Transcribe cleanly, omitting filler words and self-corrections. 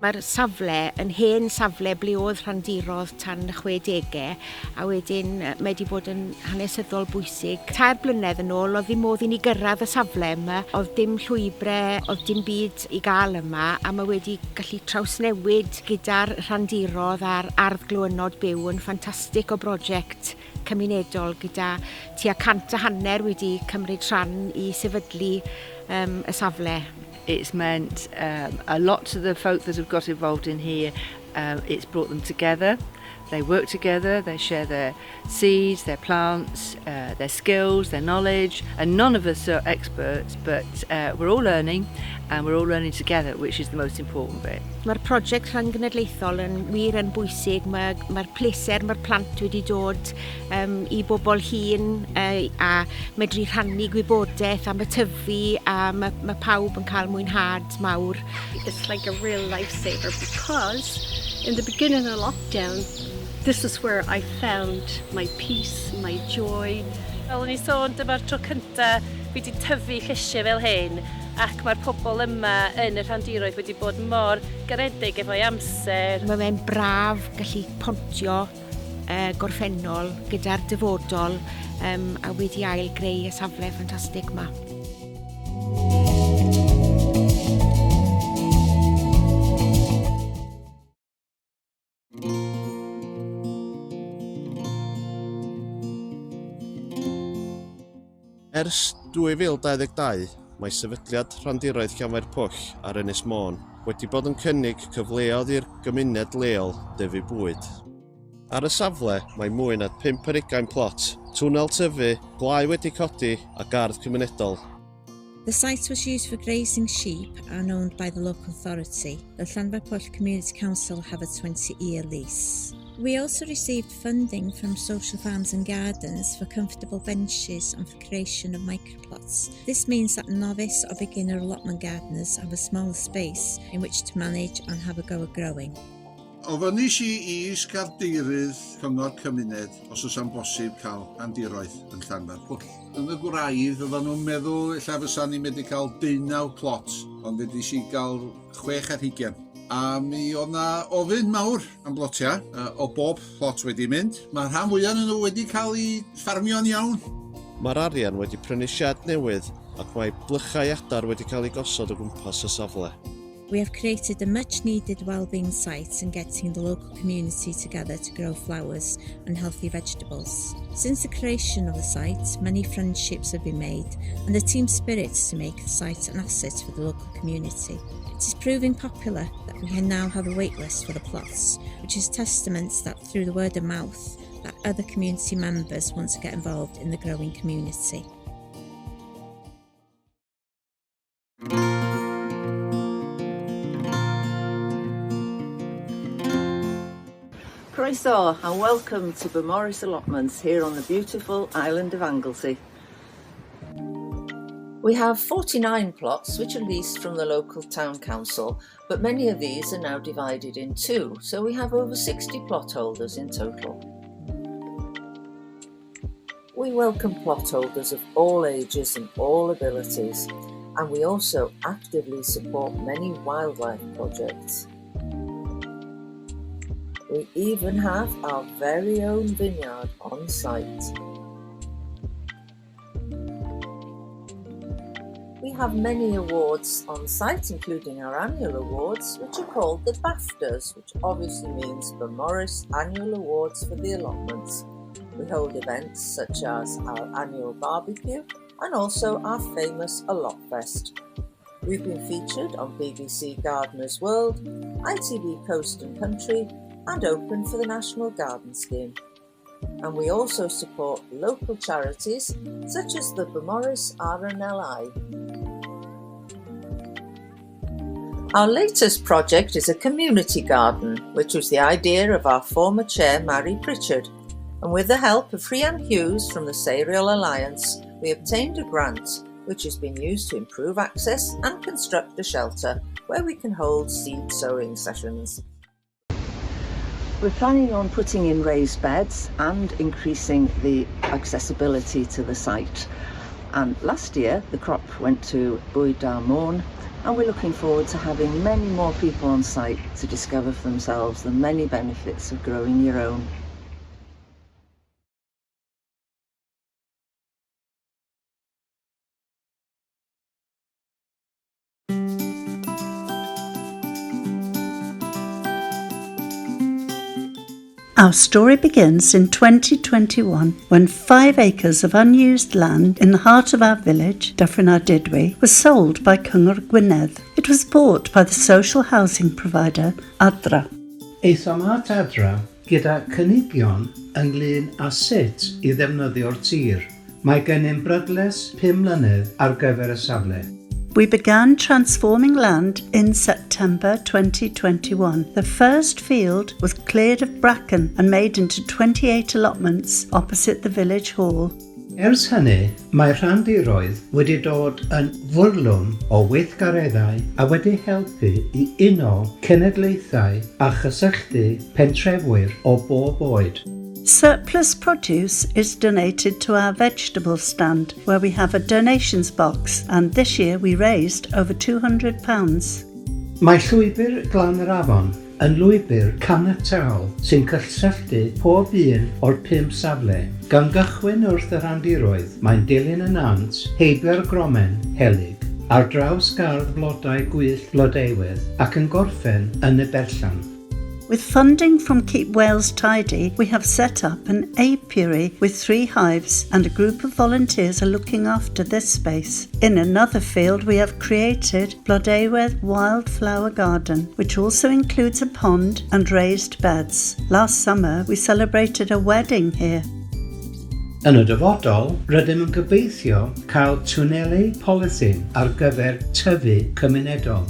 Mae'r safle yn hen safle ble oedd Rhandiroedd tan y 60au a wedyn mae wedi bod yn hanesyddol bwysig. 3 blynedd yn ôl oedd ddim modd i ni gyrraedd y safle yma, oedd dim llwybrau, oedd dim byd i gael yma a mae wedi gallu trawsnewid gyda'r Rhandiroedd a'r ardd glywynod byw yn ffantastig o brosiect cymunedol gyda tua 150 wedi cymryd rhan i sefydlu y safle. It's meant a lot to the folk that have got involved in here. It's brought them together. They work together, they share their seeds, their plants, their skills, their knowledge, and none of us are experts, but we're all learning, and we're all learning together, which is the most important bit. Mae'r prosiect rhangenedlaethol yn wir yn bwysig. Mae'r pleser, mae'r plant wedi dod i bobl hŷn a medru rhannu gwybodaeth am y tyfu a mae pawb yn cael mwynhad mawr. It's like a real lifesaver because in the beginning of lockdown, this is where I found my peace, my joy. Fel o'n i sôn, dyma'r tro cyntaf fi wedi tyfu llysiau fel hyn ac mae'r pobl yma yn y Rhandiroedd wedi bod mor garedig efo'i amser. Mae'n braf gallu pontio gorffennol gyda'r dyfodol a wedi ail greu y safle ffantastig yma. Ers 2022, mae sefydliad Rhandiroedd Llanfairpwll ar Ynys Môn wedi bod yn cynnig cyfleoedd i'r gymuned leol dyfu bwyd. Ar y safle mae mwy na 520 plot, twnnel tyfu, gwlau wedi codi a gardd cymunedol. The site was used for grazing sheep and owned by the local authority. The Llanfairpwll Community Council have a 20-year lease. We also received funding from social farms and gardens for comfortable benches and for creation of microplots. This means that novice or beginner allotment gardeners have a smaller space in which to manage and have a go at growing. Ofynis i is-gardeirydd cyngor cymuned os oes am bosib cael Rhandiroedd yn Llanfairpwll. Yn y gwraidd, oedden nhw'n meddwl illa fysa ni wedi cael 19 plot, ond wedi si gael 6 ar 20. A mi oedd na ofyn mawr am blotia o bob plot wedi mynd. Mae'r rhan fwyaf nhw wedi cael ei ffarmio'n iawn. Mae'r arian wedi prynu sied newydd ac mae blychau adar wedi cael ei gosod o gwmpas y safle. We have created a much needed wellbeing site and getting the local community together to grow flowers and healthy vegetables. Since the creation of the site, many friendships have been made and the team spirit to make the site an asset for the local community. It is proving popular that we now have a wait list for the plots, which is testament that through the word of mouth that other community members want to get involved in the growing community. Croeso and welcome to Beaumaris Allotments here on the beautiful island of Anglesey. We have 49 plots which are leased from the local town council, but many of these are now divided in 2, so we have over 60 plot holders in total. We welcome plot holders of all ages and all abilities, and we also actively support many wildlife projects. We even have our very own vineyard on site. We have many awards on site, including our annual awards, which are called the BAFTAs, which obviously means Beaumaris Annual Awards for the Allotments. We hold events such as our annual barbecue and also our famous Allotfest. We've been featured on BBC Gardeners World, ITV Coast and Country, and open for the National Garden Scheme. And we also support local charities such as the Beaumaris RNLI. Our latest project is a community garden, which was the idea of our former chair, Mary Pritchard. And with the help of Rhian Hughes from the Cereal Alliance, we obtained a grant which has been used to improve access and construct a shelter where we can hold seed sowing sessions. We're planning on putting in raised beds and increasing the accessibility to the site. And last year, the crop went to Bwyd da Môn, and we're looking forward to having many more people on site to discover for themselves the many benefits of growing your own. Our story begins in 2021 when 5 acres of unused land in the heart of our village, Dyffryn Dydwy, was sold by Cyngor Gwynedd. It was bought by the social housing provider Adra. Eithom at Adra gyda cynigion ynglyn â sut I ddefnyddio'r tir. Mae gennym brydles 5 mlynedd ar gyfer y safle. We began transforming land in September 2021. The first field was cleared of bracken and made into 28 allotments opposite the village hall. Ers hynny, mae Rhandiroedd wedi dod yn fwrlwm o weithgareddau a wedi helpu I uno cenedlaethau a chysylltu pentrefwyr o bob oed. Surplus produce is donated to our vegetable stand, where we have a donations box, and this year we raised over £200. Mae llwybr Glan yr Afon yn lwybr caniatol sy'n cysylltu pob un o'r 5 safle. Gan gychwyn wrth y Rhandiroedd, mae'n dilyn yn ant, heibio'r gromen, helyg, ar draws gardd blodau gwyllt Blodeuwydd ac yn gorffen yn y berllan. With funding from Keep Wales Tidy, we have set up an apiary with 3 hives, and a group of volunteers are looking after this space. In another field, we have created Blodeuwydd Wildflower Garden, which also includes a pond and raised beds. Last summer, we celebrated a wedding here. Yn y dyfodol, rydym yn gobeithio cael twnelu polythene ar gyfer tyfu cymunedol.